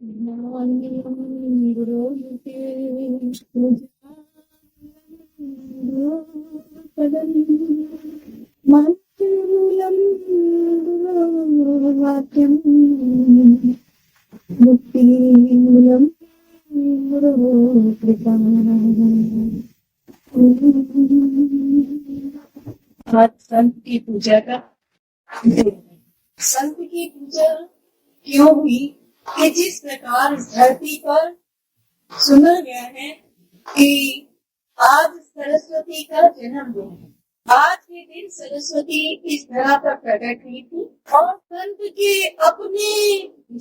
आज संत की पूजा का संत की पूजा क्यों हुई कि जिस प्रकार इस धरती पर सुना गया है कि आज सरस्वती का जन्मदिन है। आज के दिन सरस्वती इस धरा पर प्रकट हुई थी और संत के अपने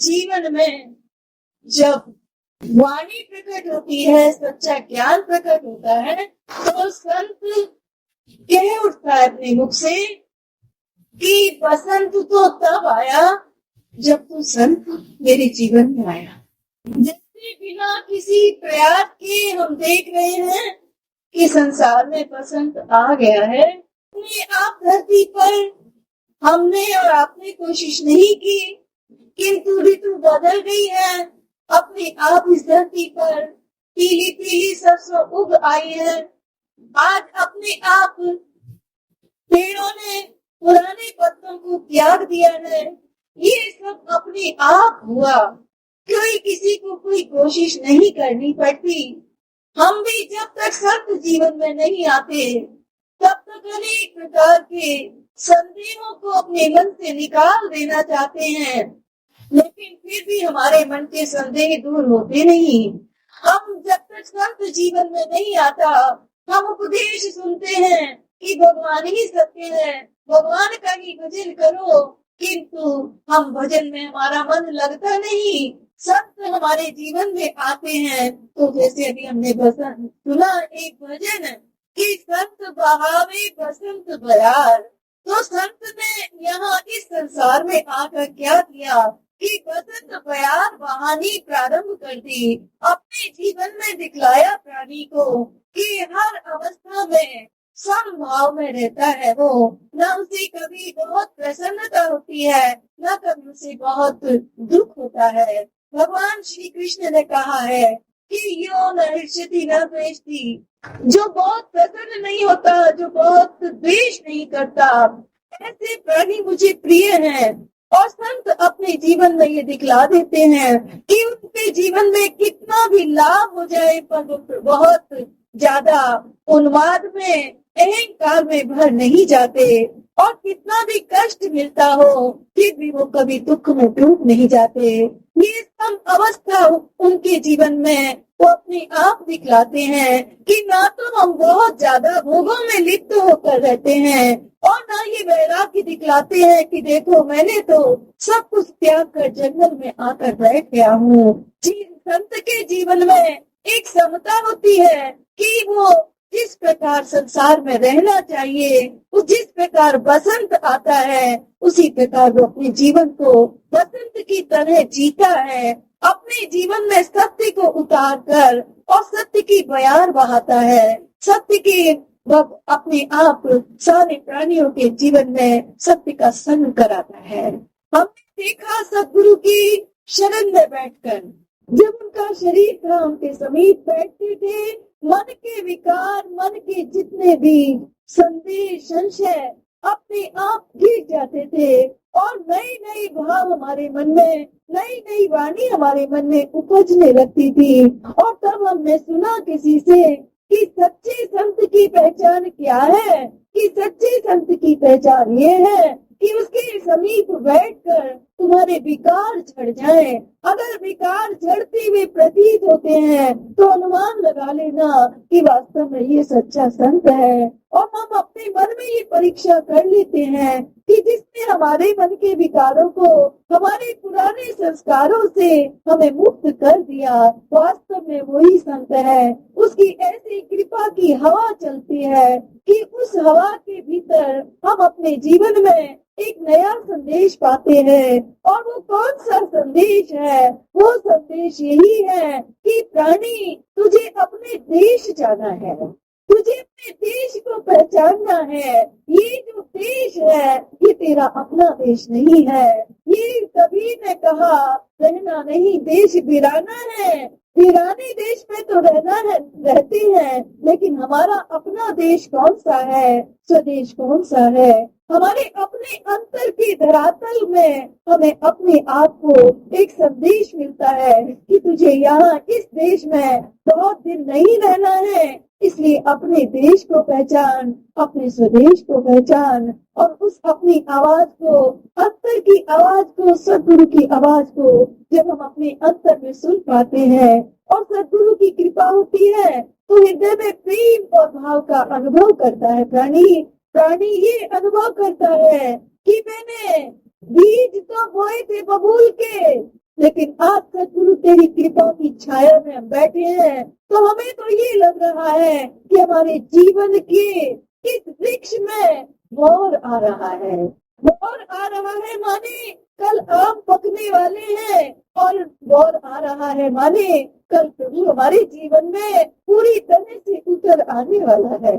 जीवन में जब वाणी प्रकट होती है, सच्चा ज्ञान प्रकट होता है, तो संत कह उठता है अपने मुख से कि बसंत तो तब आया जब तू संत मेरे जीवन में आया। जैसे बिना किसी प्रयास के हम देख रहे हैं कि संसार में बसंत आ गया है। अपने आप धरती पर हमने और आपने कोशिश नहीं की, किंतु ऋतु बदल गई है। अपने आप इस धरती पर पीली पीली सरसों उग आई है। आज अपने आप पेड़ों ने पुराने पत्तों को त्याग दिया है। ये सब अपने आप हुआ, कोई किसी को कोई कोशिश नहीं करनी पड़ती। हम भी जब तक संत जीवन में नहीं आते तब तक अनेक प्रकार के संदेहों को अपने मन से निकाल देना चाहते हैं, लेकिन फिर भी हमारे मन के संदेह दूर होते नहीं। हम जब तक संत जीवन में नहीं आता, हम उपदेश सुनते हैं कि भगवान ही सत्य है, भगवान का ही भजन करो, किंतु हम भजन में हमारा मन लगता नहीं। संत हमारे जीवन में आते हैं तो जैसे अभी हमने बसंत सुना एक भजन कि संत बहावे बसंत बयार, तो संत ने यहाँ इस संसार में आकर क्या किया कि बसंत बयार बहानी प्रारंभ कर दी। अपने जीवन में दिखलाया प्राणी को कि हर अवस्था में समभाव में रहता है। वो न उसे कभी बहुत प्रसन्नता होती है, न कभी उसे बहुत दुख होता है। भगवान श्री कृष्ण ने कहा है कि यो न हृष्यति न द्वेष्टि, जो बहुत प्रसन्न नहीं होता, जो बहुत द्वेष नहीं करता, ऐसे प्राणी मुझे प्रिय हैं। और संत अपने जीवन में ये दिखला देते हैं कि उनके जीवन में कितना भी लाभ हो जाए पर बहुत ज्यादा उन्माद में, अहंकार में भर नहीं जाते, और कितना भी कष्ट मिलता हो फिर भी वो कभी दुख में डूब नहीं जाते। ये सब अवस्था उनके जीवन में वो अपने आप दिखलाते हैं कि ना तो हम बहुत ज्यादा भोगों में लिप्त होकर रहते हैं और ना ये वैराग्य दिखलाते हैं कि देखो मैंने तो सब कुछ त्याग कर जंगल में आकर बैठ गया हूँ। संत के जीवन में एक समता होती है कि वो जिस प्रकार संसार में रहना चाहिए, वो जिस प्रकार बसंत आता है उसी प्रकार वो अपने जीवन को बसंत की तरह जीता है। अपने जीवन में सत्य को उतार कर और सत्य की बयार बहाता है। सत्य के अपने आप सारे प्राणियों के जीवन में सत्य का संग कराता है। हमने देखा सदगुरु की शरण में बैठकर जब उनका शरीर था उनके समीप बैठते थे, मन के विकार, मन के जितने भी संदेह संशय अपने आप गिर जाते थे और नई नई भाव हमारे मन में, नई नई वाणी हमारे मन में उपजने लगती थी। और तब हमने सुना किसी से कि सच्चे संत की पहचान क्या है, कि सच्चे संत की पहचान ये है कि उसके समीप बैठकर तुम्हारे विकार झड़ जाए। अगर विकार झड़ते हुए प्रतीत होते हैं तो अनुमान लगा लेना कि वास्तव में ये सच्चा संत है। और हम अपने मन में ये परीक्षा कर लेते हैं कि जिसने हमारे मन के विकारों को, हमारे पुराने संस्कारों से हमें मुक्त कर दिया, वास्तव में वही संत है। उसकी ऐसी कृपा की हवा चलती है कि उस हवा के भीतर हम अपने जीवन में एक नया संदेश पाते हैं। और वो कौन सा संदेश है? वो संदेश यही है कि प्राणी तुझे अपने देश जाना है, तुझे अपने देश को पहचानना है। ये जो देश है ये तेरा अपना देश नहीं है, ये कभी ने कहा रहना नहीं देश वीराना है, वीरानी देश में तो रहना है, रहती है, लेकिन हमारा अपना देश कौन सा है, स्वदेश कौन सा है। हमारे अपने अंतर की धरातल में हमें अपने आप को एक संदेश मिलता है कि तुझे यहाँ इस देश में बहुत दिन नहीं रहना है, इसलिए अपने देश को पहचान, अपने स्वदेश को पहचान, और उस अपनी आवाज को, अंतर की आवाज को, सदगुरु की आवाज को जब हम अपने अंतर में सुन पाते हैं और सदगुरु की कृपा होती है तो हृदय में प्रेम और भाव का अनुभव करता है प्राणी ये अनुभव करता है कि मैंने बीज तो बोए थे बबूल के, लेकिन आज सदगुरु तेरी कृपा की छाया में हम बैठे हैं तो हमें तो ये लग रहा है कि हमारे जीवन के इस वृक्ष में मोर आ रहा है, मोर आ रहा है माने कल आम पकने वाले हैं, और मोर आ रहा है माने कल प्रभु हमारे जीवन में पूरी तरह से उतर आने वाला है।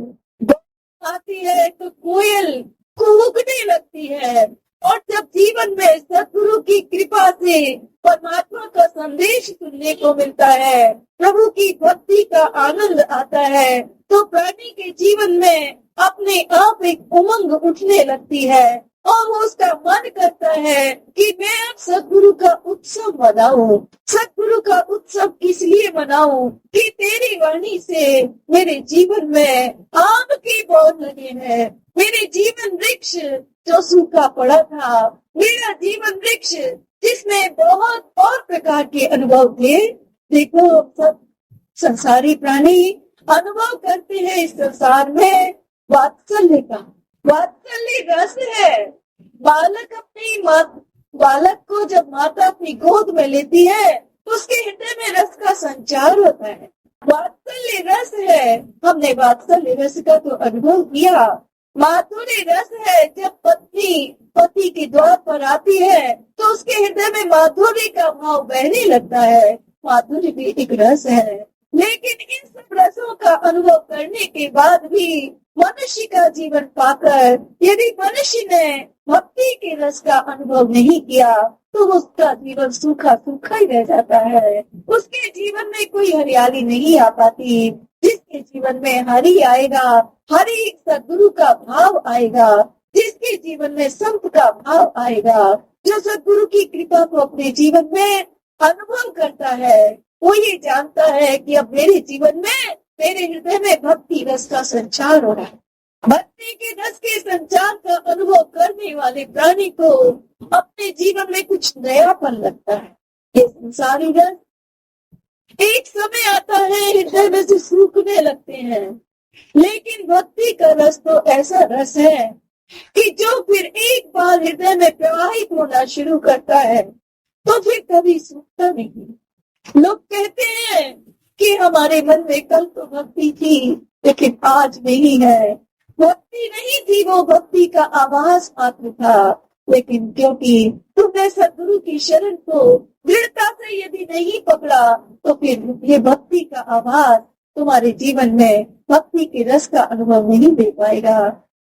आती है तो कोयल कूकने लगती है, और जब जीवन में सद्गुरु की कृपा से परमात्मा का संदेश सुनने को मिलता है, प्रभु की भक्ति का आनंद आता है, तो प्राणी के जीवन में अपने आप एक उमंग उठने लगती है और वो उसका मन करता है कि मैं अब सद्गुरु का उत्सव मनाऊं। सद्गुरु का उत्सव इसलिए मनाऊं कि तेरी वाणी से मेरे जीवन में आम के बौर लगे हैं, मेरे जीवन वृक्ष जो सूखा पड़ा था, मेरा जीवन वृक्ष जिसमें बहुत और प्रकार के अनुभव थे। देखो सब संसारी प्राणी अनुभव करते हैं इस संसार में वात्सल्य का, वात्सल्य रस है। बालक को जब माता अपनी गोद में लेती है तो उसके हृदय में रस का संचार होता है, वात्सल्य रस है। हमने वात्सल्य रस का तो अनुभव किया। माधुर्य रस है, जब पत्नी पति के द्वार पर आती है तो उसके हृदय में माधुर्य का भाव बहने लगता है, माधुर्य भी एक रस है। लेकिन इन सब रसों का अनुभव करने के बाद भी मनुष्य का जीवन पाकर यदि मनुष्य ने भक्ति के रस का अनुभव नहीं किया तो उसका जीवन सूखा सूखा ही रह जाता है, उसके जीवन में कोई हरियाली नहीं आ पाती। जिसके जीवन में हरि आएगा, हरि सद्गुरु का भाव आएगा, जिसके जीवन में संत का भाव आएगा, जो सद्गुरु की कृपा को अपने जीवन में अनुभव करता है, वो ये जानता है कि अब मेरे जीवन में, मेरे हृदय में भक्ति रस का संचार हो रहा है। भक्ति के रस के संचार का अनुभव करने वाले प्राणी को अपने जीवन में कुछ नयापन लगता है। ये संसारी रस एक समय आता है, हृदय में से सूखने लगते हैं, लेकिन भक्ति का रस तो ऐसा रस है कि जो फिर एक बार हृदय में प्रवाहित होना शुरू करता है तो फिर कभी सूखता नहीं। लोग कहते हैं कि हमारे मन में कल तो भक्ति थी लेकिन आज नहीं है। भक्ति नहीं थी, वो भक्ति का आवाज मात्र था, लेकिन क्योंकि तुमने सद्गुरु की शरण को दृढ़ता से यदि नहीं पकड़ा तो फिर ये भक्ति का आवाज तुम्हारे जीवन में भक्ति के रस का अनुभव नहीं दे पाएगा।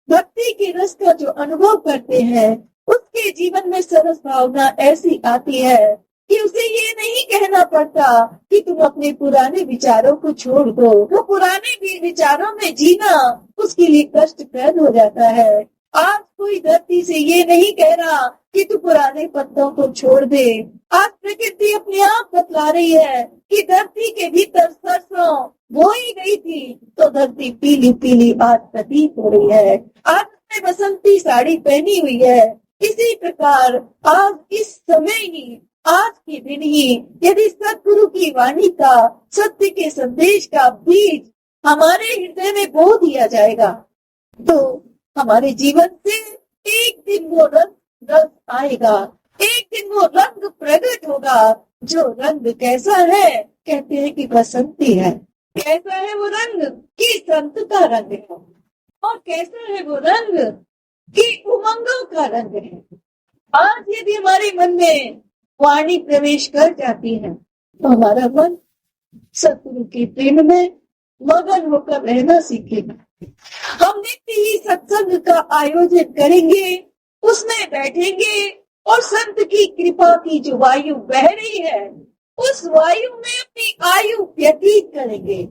भक्ति के रस का जो अनुभव करते हैं उसके जीवन में सरस भावना ऐसी आती है कि उसे ये नहीं कहना पड़ता कि तुम अपने पुराने विचारों को छोड़ दो। वो पुराने विचारों में जीना उसके लिए कष्टप्रद हो जाता है। आज कोई धरती से ये नहीं कह रहा कि तू पुराने पत्तों को छोड़ दे। आज प्रकृति अपने आप बतला रही है कि धरती के भीतर सरसों बोई गई थी तो धरती पीली पीली आज प्रतीत हो रही है। आज उसने बसंती साड़ी पहनी हुई है। इसी प्रकार आज इस समय ही, आज के दिन ही यदि सद्गुरु की वाणी का, सत्य के संदेश का बीज हमारे हृदय में बो दिया जाएगा तो हमारे जीवन से एक दिन वो रंग आएगा, एक दिन वो रंग प्रकट होगा। जो रंग कैसा है, कहते हैं कि बसंती है। कैसा है वो रंग कि संत का रंग है, और कैसा है वो रंग कि उमंगों का रंग है। आज यदि हमारे मन में वाणी प्रवेश कर जाती है तो हमारा मन सतगुरु के प्रेम में मगन होकर रहना सीखेगा। हम नित्य ही सत्संग का आयोजन करेंगे, उसमें बैठेंगे और संत की कृपा की जो वायु बह रही है, उस वायु में अपनी आयु व्यतीत करेंगे।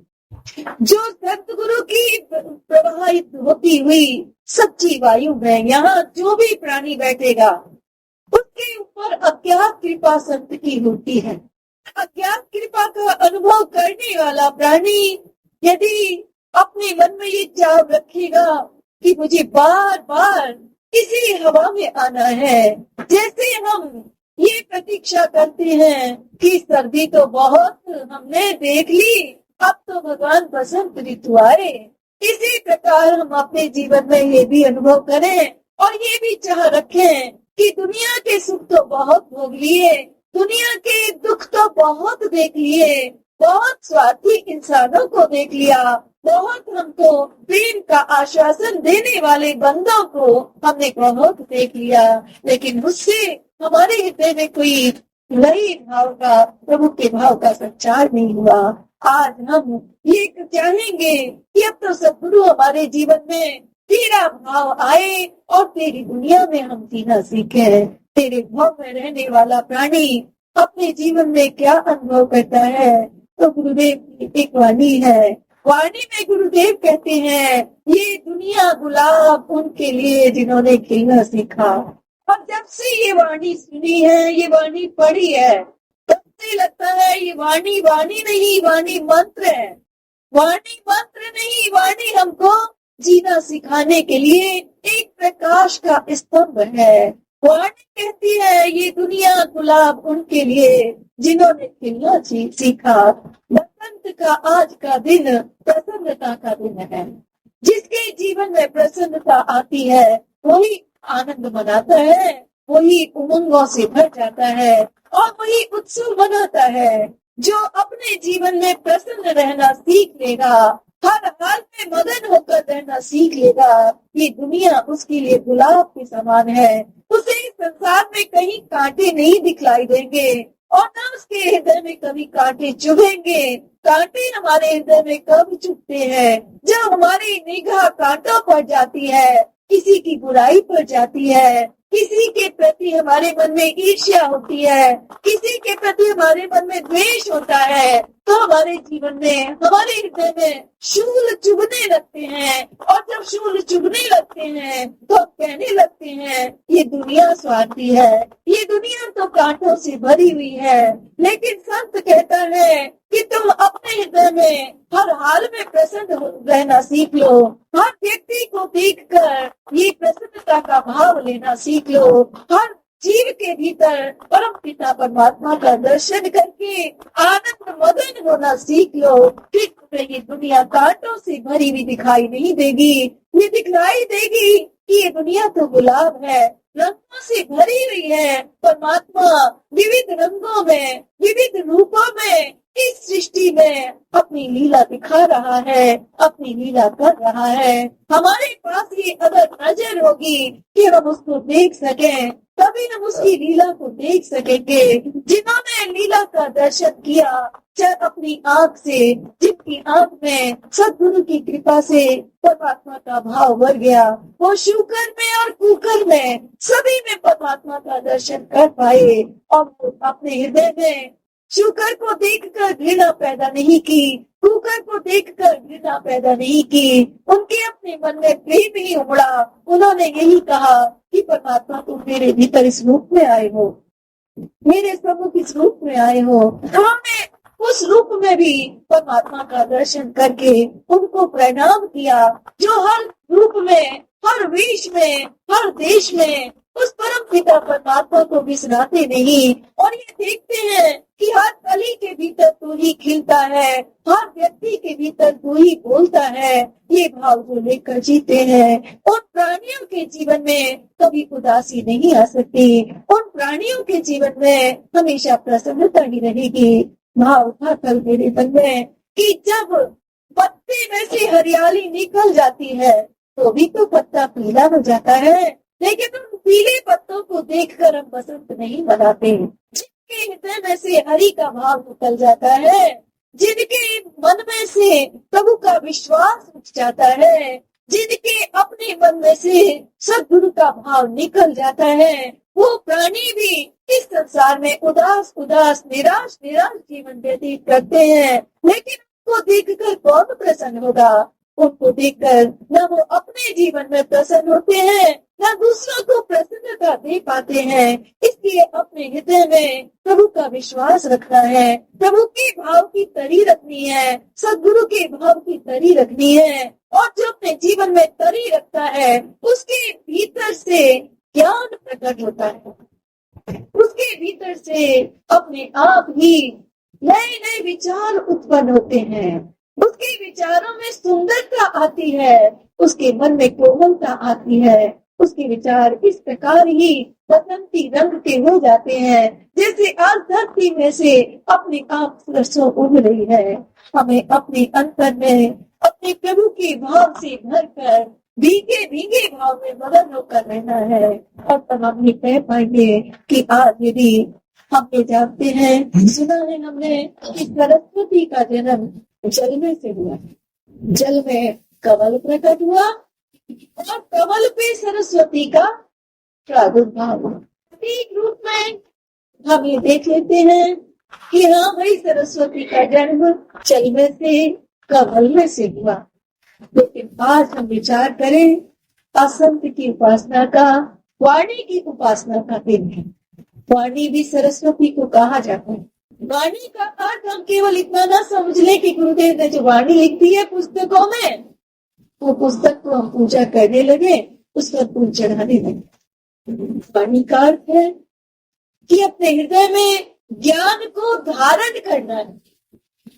जो सतगुरु की प्रवाहित होती हुई सच्ची वायु में यहाँ जो भी प्राणी बैठेगा, उसके ऊपर अज्ञात कृपा संत की होती है। अज्ञात कृपा का अनुभव करने वाला प्राणी यदि अपने मन में ये चाह रखेगा कि मुझे बार बार इसी हवा में आना है, जैसे हम ये प्रतीक्षा करते हैं कि सर्दी तो बहुत हमने देख ली, अब तो भगवान बसंत ऋतु आए, इसी प्रकार हम अपने जीवन में ये भी अनुभव करें और ये भी चाह रखें कि दुनिया के सुख तो बहुत भोग लिए, दुनिया के दुख तो बहुत देख लिए, बहुत स्वार्थी इंसानों को देख लिया, बहुत हमको प्रेम का आश्वासन देने वाले बंदों को हमने बहुत देख लिया, लेकिन मुझसे हमारे हृदय में कोई नई भाव का, प्रभु के भाव का संचार नहीं हुआ। आज हम ये चाहेंगे कि अब तो सद्गुरु हमारे जीवन में तेरा भाव आए और तेरी दुनिया में हम जीना सीखे। तेरे भाव में रहने वाला प्राणी अपने जीवन में क्या अनुभव करता है, तो गुरुदेव की एक वाणी है। वाणी में गुरुदेव कहते हैं, ये दुनिया गुलाब उनके लिए जिन्होंने खिलना सीखा। और जब से ये वाणी सुनी है, ये वाणी पढ़ी है, तब से लगता है ये वाणी वाणी नहीं, वाणी मंत्र है। वाणी मंत्र नहीं, वाणी हमको जीना सिखाने के लिए एक प्रकाश का स्तंभ है। वाणी कहती है, ये दुनिया गुलाब उनके लिए जिन्होंने खिलना सीखा। बसंत का आज का दिन प्रसन्नता का दिन है। जिसके जीवन में प्रसन्नता आती है वही आनंद मनाता है, वही उमंगों से भर जाता है और वही उत्सव मनाता है। जो अपने जीवन में प्रसन्न रहना सीख लेगा, हर हाल में मगन होकर रहना सीख लेगा, ये दुनिया उसके लिए गुलाब के समान है। उसे इस संसार में कहीं कांटे नहीं दिखलाई देंगे और न उसके हृदय में कभी कांटे चुभेंगे। कांटे हमारे हृदय में कब चुभते हैं? जब हमारी निगाह कांटों पर जाती है, किसी की बुराई पर जाती है, किसी के प्रति हमारे मन में ईर्ष्या होती है, किसी के प्रति हमारे मन में द्वेष होता है, तो हमारे जीवन में, हमारे हृदय में शूल चुभने लगते हैं। और जब शूल चुभने लगते हैं तो कहने लगते हैं, ये दुनिया स्वार्थी है, ये दुनिया तो कांटों से भरी हुई है। लेकिन संत कहता है कि तुम अपने हृदय में हर हाल में प्रसन्न रहना सीख लो। हर व्यक्ति को देखकर ये प्रसन्नता का भाव लेना सीख लो। हर जीव के भीतर परम पिता परमात्मा का दर्शन करके आनंद मगन होना सीख लो। फिर तुम्हें ये दुनिया कांटों से भरी हुई दिखाई नहीं देगी। ये दिखलाई देगी कि ये दुनिया तो गुलाब है, रंगों से भरी हुई है। परमात्मा विविध रंगों में, विविध रूपों में इस सृष्टि में अपनी लीला दिखा रहा है, अपनी लीला कर रहा है। हमारे पास ये अगर नजर होगी कि हम उसको देख सकें, तभी हम उसकी लीला को देख सकेंगे। जिन्होंने लीला का दर्शन किया, चाहे अपनी आंख से, जिनकी आंख में सद्गुरु की कृपा से परमात्मा का भाव भर गया, वो शूकर में और कुकर में सभी में परमात्मा का दर्शन कर पाए और अपने हृदय में शूकर को देखकर घृणा पैदा नहीं की, कुकर को देखकर घृणा पैदा नहीं की। उनके अपने मन में प्रेम ही उमड़ा। उन्होंने यही कहा कि परमात्मा तुम मेरे भीतर इस रूप में आए हो, मेरे सम्मुख इस रूप में आए हो। उन्होंने उस रूप में भी परमात्मा का दर्शन करके उनको प्रणाम किया, जो हर रूप में, हर वेश में, हर देश में उस परम पिता परमात्मा को बिसराते नहीं। और ये देखते हैं कि हर कली के भीतर तू ही खिलता है, हर व्यक्ति के भीतर तू ही बोलता है। ये भाव जो लेकर जीते हैं, उन प्राणियों के जीवन में कभी उदासी नहीं आ सकती। उन प्राणियों के जीवन में हमेशा प्रसन्नता ही रहेगी। भाव था कल मेरे मन में कि जब पत्ते में से हरियाली निकल जाती है तो भी तो पत्ता पीला हो जाता है, लेकिन उन पीले पत्तों को देखकर हम बसंत नहीं मनाते। जिनके हृदय में से हरि का भाव निकल जाता है, जिनके मन में से प्रभु का विश्वास उठ जाता है, जिनके अपने मन में से सद्गुरु का भाव निकल जाता है, वो प्राणी भी इस संसार में उदास उदास निराश निराश जीवन व्यतीत करते हैं, लेकिन उनको देखकर कौन प्रसन्न होगा? उनको देखकर न वो अपने जीवन में प्रसन्न होते हैं, न दूसरों को प्रसन्नता दे पाते हैं। इसलिए अपने हृदय में प्रभु का विश्वास रखना है, प्रभु के भाव की तरी रखनी है, सद्गुरु के भाव की तरी रखनी है। और जो अपने जीवन में तरी रखता है, उसके भीतर से ज्ञान प्रकट होता है, उसके भीतर से अपने आप ही नए नए विचार उत्पन्न होते हैं, उसके विचारों में सुंदरता आती है, उसके मन में कोमलता आती है, उसके विचार इस प्रकार ही बसंती रंग के हो जाते हैं, जैसे आज धरती में से अपने आप सरसों उग रही है। हमें अपने अंतर में अपने प्रभु के भाव से भरकर भीगे भीगे भाव में मगन होकर रहना है। और तब हम ये कह पाएंगे कि आज यदि हम ये जानते हैं, सुना है हमने कि सरस्वती का जन्म जल में से हुआ, जल में कमल प्रकट हुआ और कमल पे सरस्वती का प्रादुर्भाव हुआ। प्रतीक रूप में हम ये देख लेते हैं कि हाँ भाई, सरस्वती का जन्म जल में से कमल में से हुआ। लेकिन आज हम विचार करें, असंत की उपासना का, वाणी की उपासना का दिन है। वाणी भी सरस्वती को कहा जाता है। वाणी का अर्थ हम केवल इतना ना समझ ले कि गुरुदेव ने जो वाणी लिख दी है पुस्तकों में, वो पुस्तक को हम पूजा करने लगे, उस पर फूल चढ़ाने लगे। वाणी का अर्थ है कि अपने हृदय में ज्ञान को धारण करना है,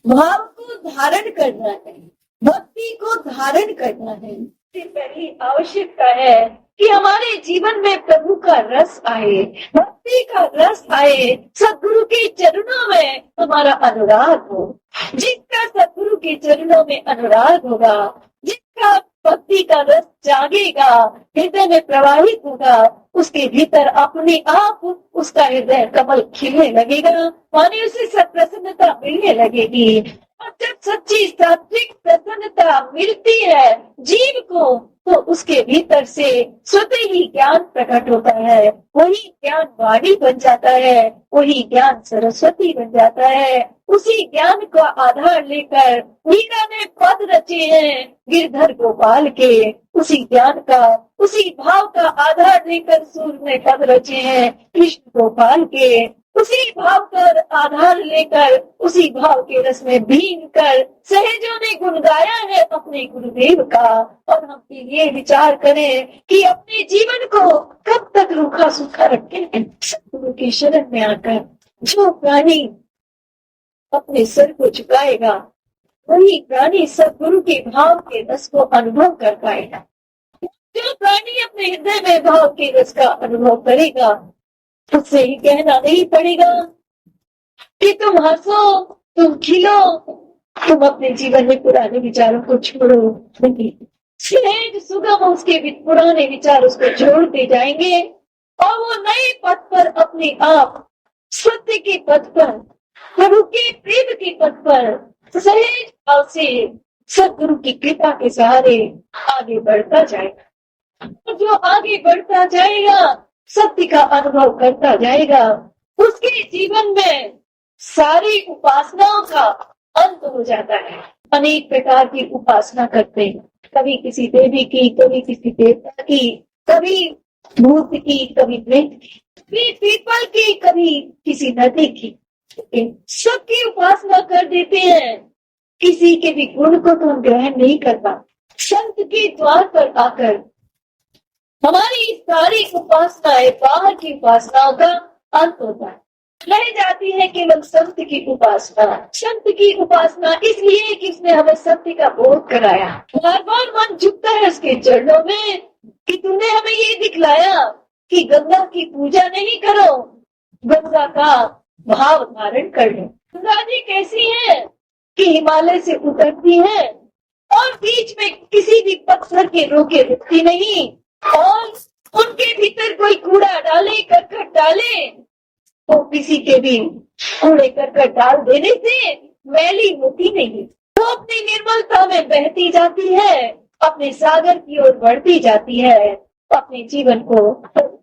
भाव को धारण करना है, भक्ति को धारण करना है। इससे पहली आवश्यकता है कि हमारे जीवन में प्रभु का रस आए, भक्ति का रस आए, सद्गुरु के चरणों में हमारा अनुराग हो। जिसका सद्गुरु के चरणों में अनुराग होगा, जिसका भक्ति का रस जागेगा, हृदय में प्रवाहित होगा, उसके भीतर अपने आप उसका हृदय कमल खिलने लगेगा, माने उसे प्रसन्नता मिलने लगेगी। और जब सच्ची सात्विक प्रसन्नता मिलती है जीव को, तो उसके भीतर से स्वतः ही ज्ञान प्रकट होता है। वही ज्ञान वाणी बन जाता है, वही ज्ञान सरस्वती बन जाता है। उसी ज्ञान का आधार लेकर मीरा ने पद रचे हैं गिरधर गोपाल के। उसी ज्ञान का, उसी भाव का आधार लेकर सूर ने पद रचे हैं कृष्ण गोपाल के। उसी भाव का आधार लेकर, उसी भाव के रस में भीग कर सहजों ने गुण गाया है अपने गुरुदेव का। और हम ये विचार करें कि अपने जीवन को कब तक रूखा सूखा रखें। सतगुरु की शरण में आकर जो प्राणी अपने सर को झुकाएगा, वही प्राणी सतगुरु के भाव के रस को अनुभव कर पाएगा। जो प्राणी अपने हृदय में भाव के रस का अनुभव करेगा, उससे ही कहना नहीं पड़ेगा कि तुम हंसो, तुम खिलो, तुम अपने जीवन में पुराने विचारों को छोड़ो। नहीं, सहज सुगम उसके पुराने विचार उसको छोड़ते जाएंगे और वो नए पथ पर अपने आप सत्य के पथ पर, प्रभु के प्रेम के पथ पर सहज भाव से सद्गुरु की कृपा के सहारे आगे बढ़ता जाएगा। और जो आगे बढ़ता जाएगा, सत्य का अनुभव करता जाएगा, उसके जीवन में सारी उपासनाओं का अंत हो जाता है। अनेक प्रकार की उपासना करते हैं, कभी किसी देवी की, कभी किसी देवता की, कभी भूत की, कभी प्रेत की, कभी पीपल की, कभी किसी नदी की। सबकी उपासना कर देते हैं, किसी के भी गुण को तो हम ग्रहण नहीं कर पाते। संत के द्वार पर आकर हमारी सारी उपासनाएं, बाहर की उपासनाओं का अंत होता है। रह जाती है केवल संत की उपासना। संत की उपासना इसलिए कि उसने हमें सत्य का बोध कराया। बार बार मन झुकता है उसके चरणों में कि तूने हमें ये दिखलाया कि गंगा की पूजा नहीं करो, गंगा का भाव धारण कर लो। गंगा जी कैसी है कि हिमालय से उतरती है और बीच में किसी भी पत्थर के रोके रुकती नहीं, और उनके भीतर कोई कूड़ा डाले, करकट डाले, तो किसी के भी कूड़े करकट डाल देने से मैली होती नहीं। वो अपनी निर्मलता में बहती जाती है, अपने सागर की ओर बढ़ती जाती है, अपने जीवन को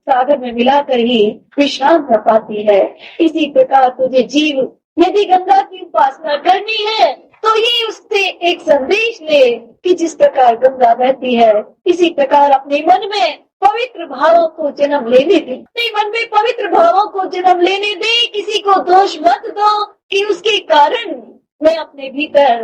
सागर में मिलाकर ही विश्राम कर पाती है। इसी प्रकार तुझे जीव यदि गंगा की उपासना करनी है तो ये उससे एक संदेश ले कि जिस प्रकार गंगा बहती है इसी प्रकार अपने मन में पवित्र भावों को जन्म लेने दे। अपने मन में पवित्र भावों को जन्म लेने दे। किसी को दोष मत दो कि उसके कारण मैं अपने भीतर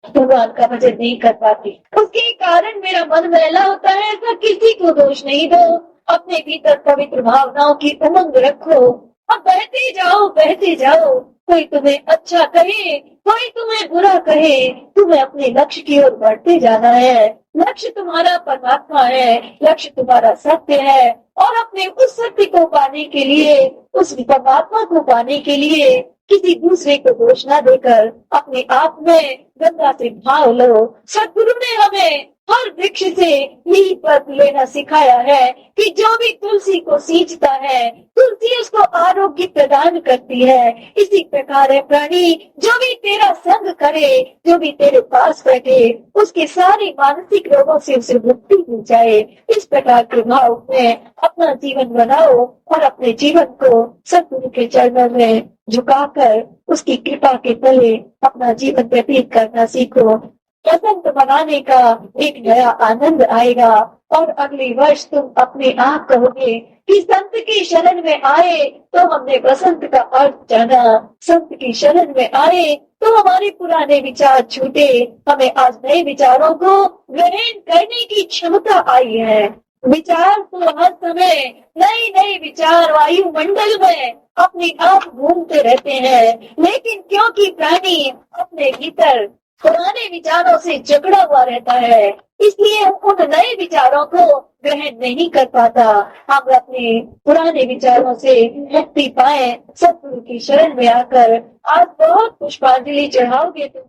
भगवान का भजन नहीं कर पाती, उसके कारण मेरा मन मैला होता है। ऐसा किसी को दोष नहीं दो। अपने भीतर पवित्र भावनाओं की उमंग रखो। अब बहते जाओ, बहते जाओ। कोई तुम्हें अच्छा कहे, कोई तुम्हें बुरा कहे, तुम्हें अपने लक्ष्य की ओर बढ़ते जाना है। लक्ष्य तुम्हारा परमात्मा है, लक्ष्य तुम्हारा सत्य है। और अपने उस सत्य को पाने के लिए, उस परमात्मा को पाने के लिए किसी दूसरे को दोष न देकर अपने आप में गंगा से भाव लो। सद्गुरु ने हमें हर वृक्ष से यही पद लेना सिखाया है कि जो भी तुलसी को सींचता है, तुलसी उसको आरोग्य प्रदान करती है। इसी प्रकार है प्राणी, जो भी तेरा संग करे, जो भी तेरे पास बैठे, उसके सारे मानसिक रोगों से उसे मुक्ति मिल जाए। इस प्रकार के भाव में अपना जीवन बनाओ और अपने जीवन को सद्गुरु के चरणों में झुकाकर उसकी कृपा के तले अपना जीवन व्यतीत करना सीखो। वसंत मनाने का एक नया आनंद आएगा और अगले वर्ष तुम अपने आप कहोगे कि संत की शरण में आए तो हमने वसंत का अर्थ जाना, संत की शरण में आए तो हमारे पुराने विचार छूटे, हमें आज नए विचारों को ग्रहण करने की क्षमता आई है। विचार तो हर समय नए नए विचार वायुमंडल में अपने आप घूमते रहते हैं, लेकिन क्योंकि प्राणी अपने भीतर पुराने विचारों से जकड़ा हुआ रहता है, इसलिए उन नए विचारों को ग्रहण नहीं कर पाता। हम अपने पुराने विचारों से मुक्ति पाए, सतगुरु की शरण में आकर आज बहुत पुष्पांजलि चढ़ाओगे तुम